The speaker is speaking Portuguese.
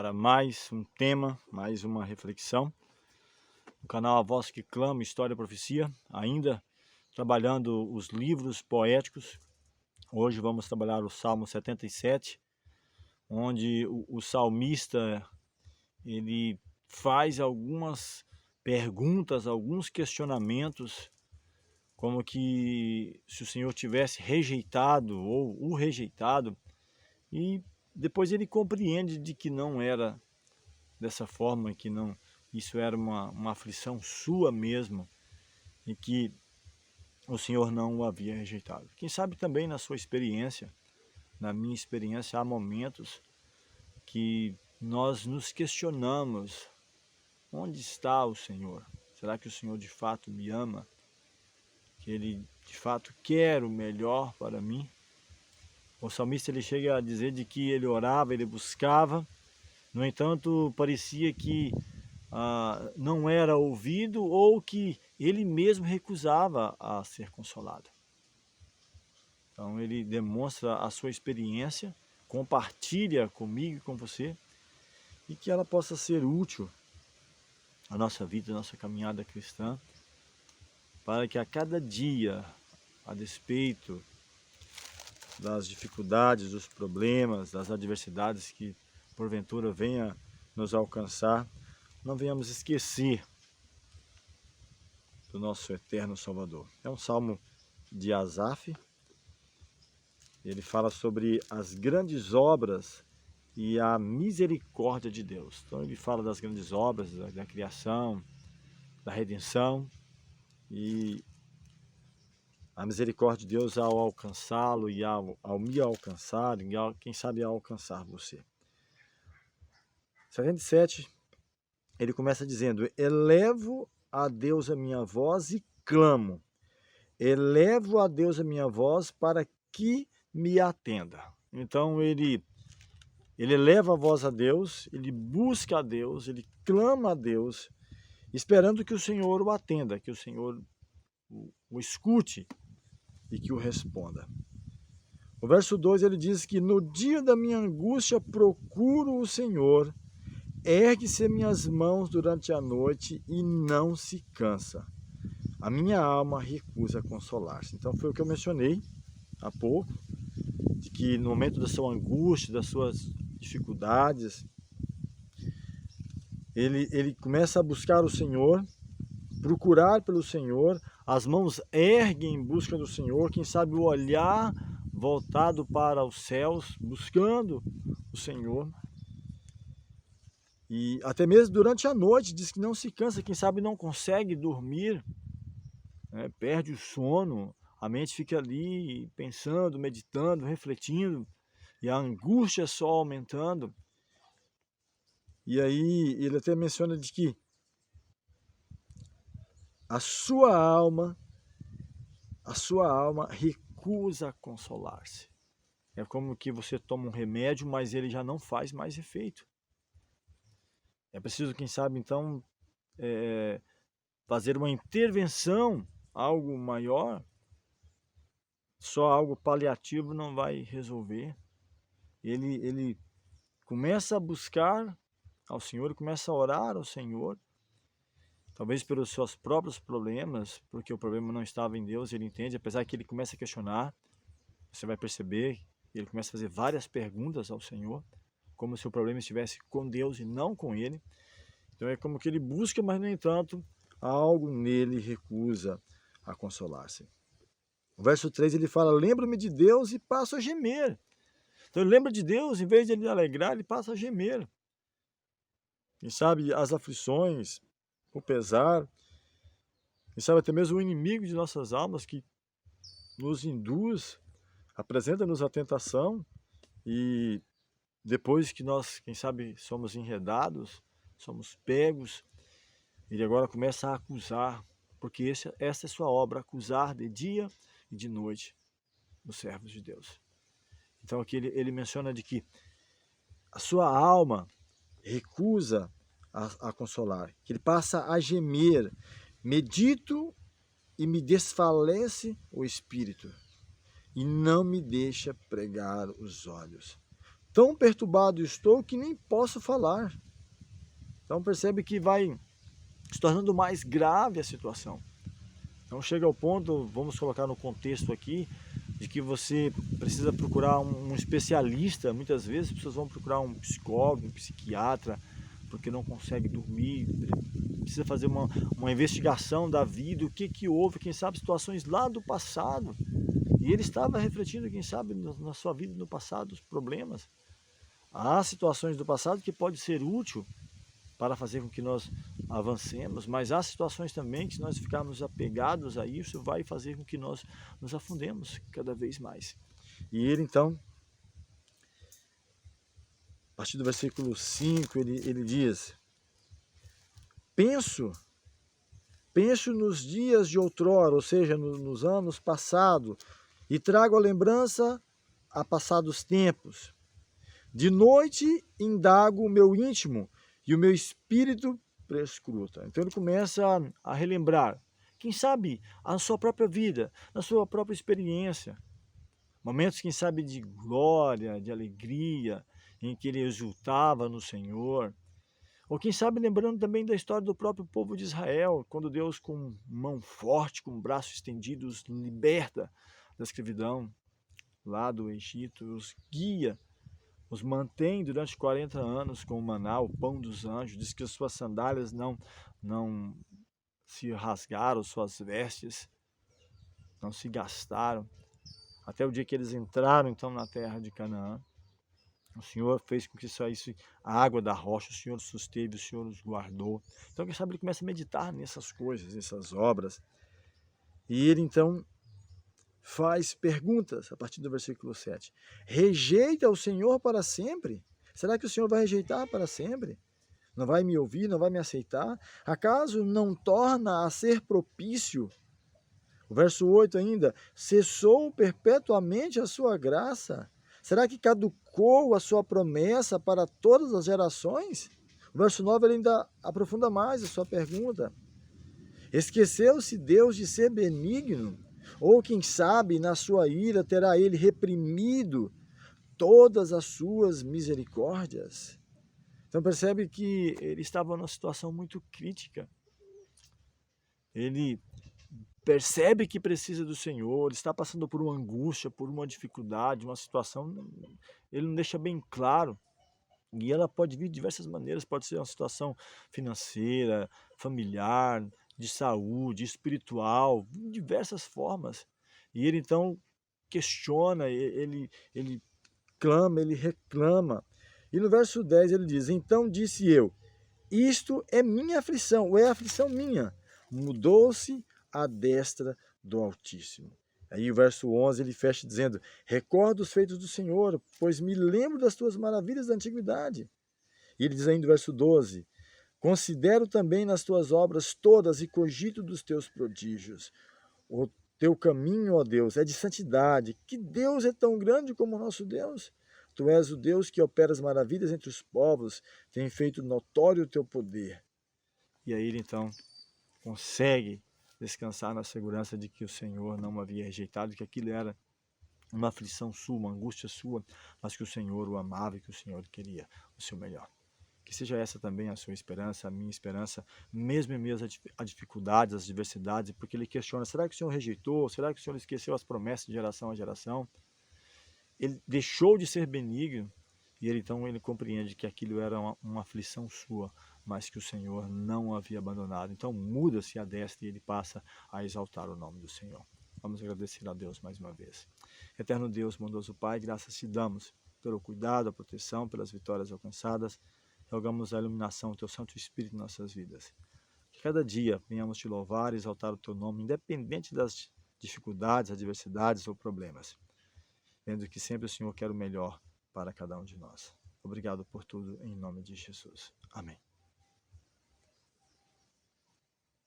Para mais um tema, mais uma reflexão. O canal A Voz que Clama, História e Profecia, ainda trabalhando os livros poéticos. Hoje vamos trabalhar o Salmo 77, onde o salmista ele faz algumas perguntas, alguns questionamentos, como que se o Senhor tivesse rejeitado ou o rejeitado, e depois ele compreende de que não era dessa forma, que não, isso era uma aflição sua mesmo, e que o Senhor não o havia rejeitado. Quem sabe também na sua experiência, na minha experiência, há momentos que nós nos questionamos: onde está o Senhor? Será que o Senhor de fato me ama? Que Ele de fato quer o melhor para mim? O salmista ele chega a dizer de que ele orava, ele buscava, no entanto parecia que não era ouvido, ou que ele mesmo recusava a ser consolado. Então ele demonstra a sua experiência, compartilha comigo e com você, e que ela possa ser útil à nossa vida, à nossa caminhada cristã, para que a cada dia, a despeito das dificuldades, dos problemas, das adversidades que porventura venha nos alcançar, não venhamos esquecer do nosso eterno Salvador. É um salmo de Asaf. Ele fala sobre as grandes obras e a misericórdia de Deus. Então ele fala das grandes obras, da criação, da redenção e a misericórdia de Deus ao alcançá-lo e ao me alcançar, e quem sabe ao alcançar você. 77, ele começa dizendo: elevo a Deus a minha voz e clamo. Elevo a Deus a minha voz para que me atenda. Então ele eleva a voz a Deus, ele busca a Deus, ele clama a Deus, esperando que o Senhor o atenda, que o Senhor o escute e que o responda. O verso 2 ele diz que no dia da minha angústia procuro o Senhor, ergue-se minhas mãos durante a noite e não se cansa. A minha alma recusa consolar-se. Então foi o que eu mencionei há pouco, de que no momento da sua angústia, das suas dificuldades, ele começa a buscar o Senhor, procurar pelo Senhor, as mãos erguem em busca do Senhor, quem sabe o olhar voltado para os céus, buscando o Senhor. E até mesmo durante a noite, diz que não se cansa, quem sabe não consegue dormir, né? Perde o sono, a mente fica ali pensando, meditando, refletindo, e a angústia só aumentando. E aí ele até menciona de que a sua alma recusa consolar-se. É como que você toma um remédio, mas ele já não faz mais efeito. É preciso, quem sabe, então, fazer uma intervenção, algo maior. Só algo paliativo não vai resolver. Ele começa a buscar ao Senhor, começa a orar ao Senhor, talvez pelos seus próprios problemas, porque o problema não estava em Deus, ele entende, apesar que ele começa a questionar, você vai perceber, ele começa a fazer várias perguntas ao Senhor, como se o problema estivesse com Deus e não com ele. Então é como que ele busca, mas no entanto, algo nele recusa a consolar-se. O verso 3 ele fala: lembra-me de Deus e passo a gemer. Então ele lembra de Deus, em vez de ele alegrar, ele passa a gemer. Quem sabe as aflições, o pesar, quem sabe até mesmo o inimigo de nossas almas que nos induz, apresenta-nos a tentação, e depois que nós, quem sabe, somos enredados, somos pegos, ele agora começa a acusar, porque essa é sua obra, acusar de dia e de noite os servos de Deus. Então aqui ele menciona de que a sua alma recusa a consolar, que ele passa a gemer, medito e me desfalece o espírito, e não me deixa pregar os olhos. Tão perturbado estou que nem posso falar. Então percebe que vai se tornando mais grave a situação. Então chega ao ponto, vamos colocar no contexto aqui, de que você precisa procurar um especialista. Muitas vezes as pessoas vão procurar um psicólogo, um psiquiatra, porque não consegue dormir, precisa fazer uma investigação da vida, o que houve, quem sabe situações lá do passado. E ele estava refletindo, quem sabe, na sua vida no passado, os problemas. Há situações do passado que pode ser útil para fazer com que nós avancemos, mas há situações também que, se nós ficarmos apegados a isso, vai fazer com que nós nos afundemos cada vez mais. E ele então, a partir do versículo 5, ele diz: penso nos dias de outrora, ou seja, nos anos passados, e trago a lembrança a passados tempos. De noite indago o meu íntimo e o meu espírito prescruta. Então ele começa a relembrar, quem sabe, a sua própria vida, a sua própria experiência. Momentos, quem sabe, de glória, de alegria, em que ele exultava no Senhor. Ou quem sabe lembrando também da história do próprio povo de Israel, quando Deus, com mão forte, com braço estendido, os liberta da escravidão lá do Egito, os guia, os mantém durante 40 anos com o maná, o pão dos anjos. Diz que as suas sandálias não se rasgaram, suas vestes não se gastaram, até o dia que eles entraram então na terra de Canaã. O Senhor fez com que saísse a água da rocha, o Senhor os susteve, o Senhor os guardou. Então, quem sabe ele começa a meditar nessas coisas, nessas obras. E ele então faz perguntas a partir do versículo 7. Rejeita o Senhor para sempre? Será que o Senhor vai rejeitar para sempre? Não vai me ouvir, não vai me aceitar? Acaso não torna a ser propício? O verso 8 ainda, cessou perpetuamente a sua graça? Será que caducou a sua promessa para todas as gerações? O verso 9 ele ainda aprofunda mais a sua pergunta. Esqueceu-se Deus de ser benigno? Ou quem sabe, na sua ira, terá ele reprimido todas as suas misericórdias? Então percebe que ele estava numa situação muito crítica. Ele percebe que precisa do Senhor, ele está passando por uma angústia, por uma dificuldade, uma situação, ele não deixa bem claro. E ela pode vir de diversas maneiras, pode ser uma situação financeira, familiar, de saúde, espiritual, de diversas formas. E ele então questiona, ele clama, ele reclama. E no verso 10 ele diz, então disse eu, isto é minha aflição, ou é aflição minha. Mudou-se a destra do Altíssimo. Aí o verso 11 ele fecha dizendo, recordo os feitos do Senhor, pois me lembro das tuas maravilhas da antiguidade. E ele diz ainda no verso 12, considero também nas tuas obras todas e cogito dos teus prodígios. O teu caminho, ó Deus, é de santidade. Que Deus é tão grande como o nosso Deus? Tu és o Deus que opera as maravilhas entre os povos, tem feito notório o teu poder. E aí ele então consegue descansar na segurança de que o Senhor não o havia rejeitado, que aquilo era uma aflição sua, uma angústia sua, mas que o Senhor o amava e que o Senhor queria o seu melhor. Que seja essa também a sua esperança, a minha esperança, mesmo em meio às dificuldades, às adversidades, porque ele questiona, será que o Senhor rejeitou? Será que o Senhor esqueceu as promessas de geração a geração? Ele deixou de ser benigno e ele compreende que aquilo era uma aflição sua, mas que o Senhor não o havia abandonado. Então muda-se a destra e ele passa a exaltar o nome do Senhor. Vamos agradecer a Deus mais uma vez. Eterno Deus, bondoso Pai, graças te damos pelo cuidado, a proteção, pelas vitórias alcançadas. Rogamos a iluminação do Teu Santo Espírito em nossas vidas. Que cada dia venhamos te louvar e exaltar o Teu nome, independente das dificuldades, adversidades ou problemas. Vendo que sempre o Senhor quer o melhor para cada um de nós. Obrigado por tudo, em nome de Jesus. Amém.